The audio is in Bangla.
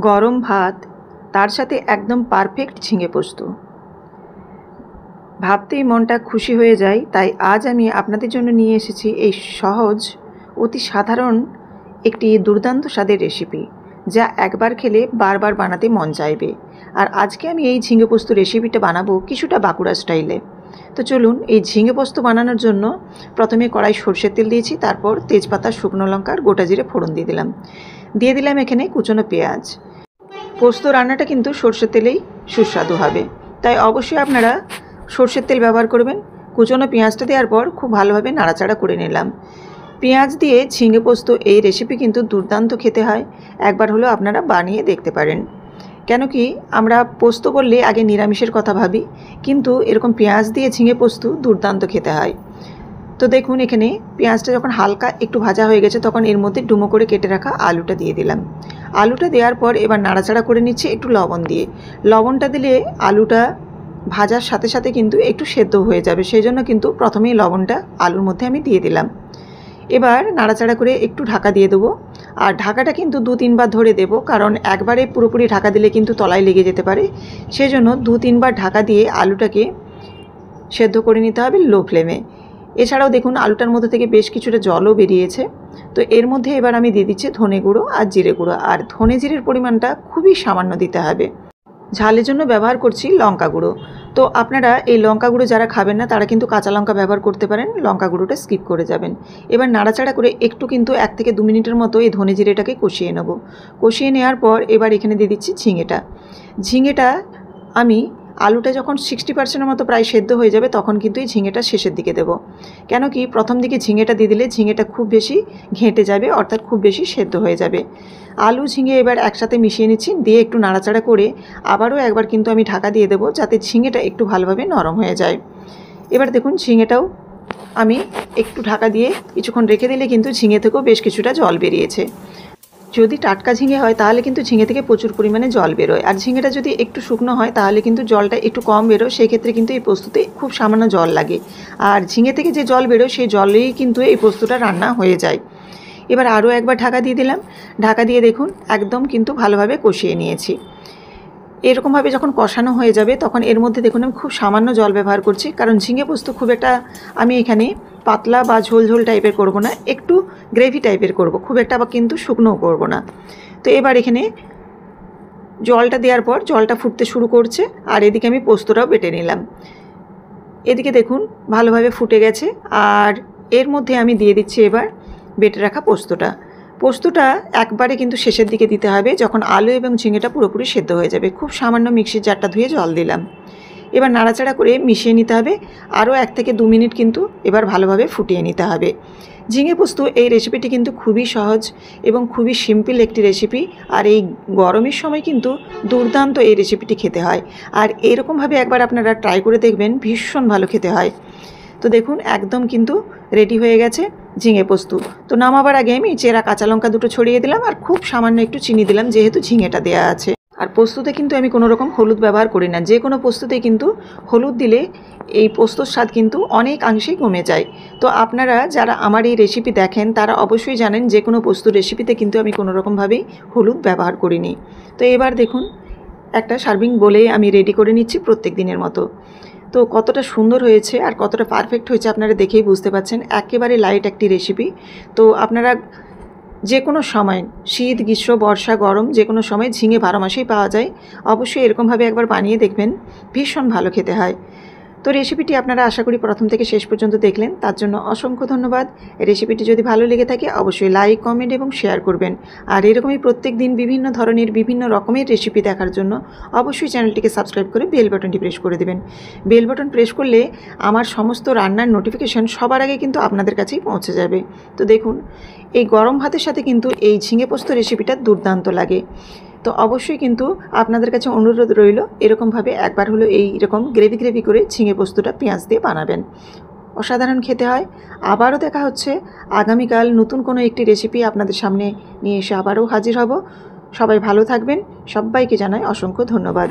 গরম ভাত, তার সাথে একদম পারফেক্ট ঝিঙে পোস্ত। ভাবতেই মনটা খুশি হয়ে যায়। তাই আজ আমি আপনাদের জন্য নিয়ে এসেছি এই সহজ, অতি সাধারণ একটি দুর্দান্ত স্বাদের রেসিপি, যা একবার খেলে বারবার বানাতে মন চাইবে। আর আজকে আমি এই ঝিঙে পোস্ত রেসিপিটা বানাবো কিছুটা বাঁকুড়া স্টাইলে। তো চলুন, এই ঝিঙে পোস্ত বানানোর জন্য প্রথমে কড়াই সরষের তেল দিয়েছি, তারপর তেজপাতা, শুকনো লঙ্কা আর গোটা জিরে ফোড়ন দিয়ে দিলাম এখানে কুচনো পেঁয়াজ। পোস্ত রান্নাটা কিন্তু সরষের তেলেই সুস্বাদু হবে, তাই অবশ্যই আপনারা সরষের তেল ব্যবহার করবেন। কুচনো পেঁয়াজটা দেওয়ার পর খুব ভালোভাবে নাড়াচাড়া করে নিলাম। পেঁয়াজ দিয়ে ঝিঙে পোস্ত এই রেসিপি কিন্তু দুর্দান্ত খেতে হয়। একবার হলেও আপনারা বানিয়ে দেখতে পারেন। কেন কি আমরা পোস্ত বললে আগে নিরামিষের কথা ভাবি, কিন্তু এরকম পেঁয়াজ দিয়ে ঝিঙে পোস্ত দুর্দান্ত খেতে হয়। তো দেখুন, এখানে পেঁয়াজটা যখন হালকা একটু ভাজা হয়ে গেছে, তখন এর মধ্যে ডুমো করে কেটে রাখা আলুটা দিয়ে দিলাম। আলুটা দেওয়ার পর এবার নাড়াচাড়া করে নিচ্ছি একটু লবণ দিয়ে। লবণটা দিলে আলুটা ভাজার সাথে সাথে কিন্তু একটু সেদ্ধ হয়ে যাবে, সেই জন্য কিন্তু প্রথমেই লবণটা আলুর মধ্যে আমি দিয়ে দিলাম। এবার নাড়াচাড়া করে একটু ঢাকা দিয়ে দেবো। আর ঢাকাটা কিন্তু 2-3 বার ধরে দেবো, কারণ একবারে পুরোপুরি ঢাকা দিলে কিন্তু তলায় লেগে যেতে পারে। সেজন্য 2-3 বার ঢাকা দিয়ে আলুটাকে সেদ্ধ করে নিতে হবে লো ফ্লেমে। এছাড়াও দেখুন, আলুটার মধ্যে থেকে বেশ কিছুটা জলও বেরিয়েছে। তো এর মধ্যে এবার আমি দিয়ে দিচ্ছি ধনে গুঁড়ো আর জিরে গুঁড়ো। আর ধনে জিরের পরিমাণটা খুবই সামান্য দিতে হবে। ঝালের জন্য ব্যবহার করছি লঙ্কা গুঁড়ো। তো আপনারা এই লঙ্কা গুঁড়ো যারা খাবেন না, তারা কিন্তু কাঁচা লঙ্কা ব্যবহার করতে পারেন, লঙ্কা গুঁড়োটা স্কিপ করে যাবেন। এবার নাড়াচাড়া করে একটু কিন্তু 1 থেকে 2 মিনিটের মতো এই ধনে জিরেটাকে কষিয়ে নেব। কষিয়ে নেওয়ার পর এবার এখানে দিয়ে দিচ্ছি ঝিঙেটা আমি আলুটা যখন 60% মতো প্রায় সেদ্ধ হয়ে যাবে, তখন কিন্তু এই ঝিঙেটা শেষের দিকে দেবো। কেন কি প্রথম দিকে ঝিঙেটা দিয়ে দিলে ঝিঙেটা খুব বেশি ঘেঁটে যাবে, অর্থাৎ খুব বেশি সেদ্ধ হয়ে যাবে। আলু ঝিঙে এবার একসাথে মিশিয়ে নিচ্ছি, দিয়ে একটু নাড়াচাড়া করে আবারও একবার কিন্তু আমি ঢাকা দিয়ে দেবো, যাতে ঝিঙেটা একটু ভালোভাবে নরম হয়ে যায়। এবার দেখুন, ঝিঙেটাও আমি একটু ঢাকা দিয়ে কিছুক্ষণ রেখে দিলে কিন্তু ঝিঙে থেকেও বেশ কিছুটা জল বেরিয়েছে। যদি টাটকা ঝিঙে হয় তাহলে কিন্তু ঝিঙে থেকে প্রচুর পরিমাণে জল বেরোয়, আর ঝিঙেটা যদি একটু শুকনো হয় তাহলে কিন্তু জলটা একটু কম বেরোয়। সেক্ষেত্রে কিন্তু এই পোস্ততে খুব সামান্য জল লাগে, আর ঝিঙে থেকে যে জল বেরোয় সেই জলেই কিন্তু এই পোস্তটা রান্না হয়ে যায়। এবার আরও একবার ঢাকা দিয়ে দিলাম। ঢাকা দিয়ে দেখুন একদম কিন্তু ভালোভাবে কষিয়ে নিয়েছি। এরকমভাবে যখন কষানো হয়ে যাবে, তখন এর মধ্যে দেখুন আমি খুব সামান্য জল ব্যবহার করছি, কারণ ঝিঙে পোস্ত খুব একটা আমি এখানে পাতলা বা ঝোল ঝোল টাইপের করব না, একটু গ্রেভি টাইপের করব, খুব একটা আবার কিন্তু শুকনোও করব না। তো এবার এখানে জলটা দেওয়ার পর জলটা ফুটতে শুরু করছে, আর এদিকে আমি পোস্তটাও বেটে নিলাম। এদিকে দেখুন ভালোভাবে ফুটে গেছে, আর এর মধ্যে আমি দিয়ে দিচ্ছি এবার বেটে রাখা পোস্তটা একবারে কিন্তু শেষের দিকে দিতে হবে, যখন আলু এবং ঝিঙেটা পুরোপুরি সেদ্ধ হয়ে যাবে। খুব সামান্য মিক্সির জারটা ধুয়ে জল দিলাম। এবার নাড়াচাড়া করে মিশিয়ে নিতে হবে। আরও 1 থেকে 2 মিনিট কিন্তু এবার ভালোভাবে ফুটিয়ে নিতে হবে। ঝিঙে পোস্ত এই রেসিপিটি কিন্তু খুবই সহজ এবং খুবই সিম্পল একটি রেসিপি, আর এই গরমের সময় কিন্তু দুর্দান্ত এই রেসিপিটি খেতে হয়। আর এরকমভাবে একবার আপনারা ট্রাই করে দেখবেন, ভীষণ ভালো খেতে হয়। তো দেখুন একদম কিন্তু রেডি হয়ে গেছে ঝিঙে পোস্ত। তো নামাবার আগে আমি চেরা কাঁচা লঙ্কা 2টো ছড়িয়ে দিলাম, আর খুব সামান্য একটু চিনি দিলাম, যেহেতু ঝিঙেটা দেওয়া আছে। আর পোস্ততে কিন্তু আমি কোনো রকম হলুদ ব্যবহার করি না। যে কোনো পোস্ততেই কিন্তু হলুদ দিলে এই পোস্তর স্বাদ কিন্তু অনেকাংশেই কমে যায়। তো আপনারা যারা আমার এই রেসিপি দেখেন, তারা অবশ্যই জানেন যে কোনো পোস্তর রেসিপিতে কিন্তু আমি কোনো রকমভাবেই হলুদ ব্যবহার করিনি। তো এবার দেখুন একটা সার্ভিং বলে আমি রেডি করে নিচ্ছি প্রত্যেক দিনের মতো। তো কতটা সুন্দর হয়েছে আর কতটা পারফেক্ট হয়েছে আপনারা দেখেই বুঝতে পারছেন। একেবারে লাইট একটি রেসিপি। তো আপনারা যে কোনো সময়, শীত, গ্রীষ্ম, বর্ষা, গরম, যে কোনো সময় ঝিঙে 12 মাসেই পাওয়া যায়। অবশ্যই এরকমভাবে একবার বানিয়ে দেখবেন, ভীষণ ভালো খেতে হয়। তো রেসিপিটি আপনারা আশা করি প্রথম থেকে শেষ পর্যন্ত দেখলেন, তার জন্য অসংখ্য ধন্যবাদ। রেসিপিটি যদি ভালো লেগে থাকে অবশ্যই লাইক, কমেন্ট এবং শেয়ার করবেন। আর এরকমই প্রত্যেক দিন বিভিন্ন ধরনের বিভিন্ন রকমের রেসিপি দেখার জন্য অবশ্যই চ্যানেলটিকে সাবস্ক্রাইব করে বেল বাটনটি প্রেস করে দেবেন। বেল বাটন প্রেস করলে আমার সমস্ত রান্নার নোটিফিকেশন সবার আগে কিন্তু আপনাদের কাছেই পৌঁছে যাবে। তো দেখুন, এই গরম ভাতের সাথে কিন্তু এই ঝিঙে পোস্ত রেসিপিটা দুর্দান্ত লাগে। তো অবশ্যই কিন্তু আপনাদের কাছে অনুরোধ রইল, এরকমভাবে একবার হলো এইরকম গ্রেভি করে ঝিঙে পোস্তটা পেঁয়াজ দিয়ে বানাবেন, অসাধারণ খেতে হয়। আবারও দেখা হচ্ছে আগামীকাল নতুন কোনো একটি রেসিপি আপনাদের সামনে নিয়ে এসে আবারও হাজির হব। সবাই ভালো থাকবেন, সবাইকে জানাই অসংখ্য ধন্যবাদ।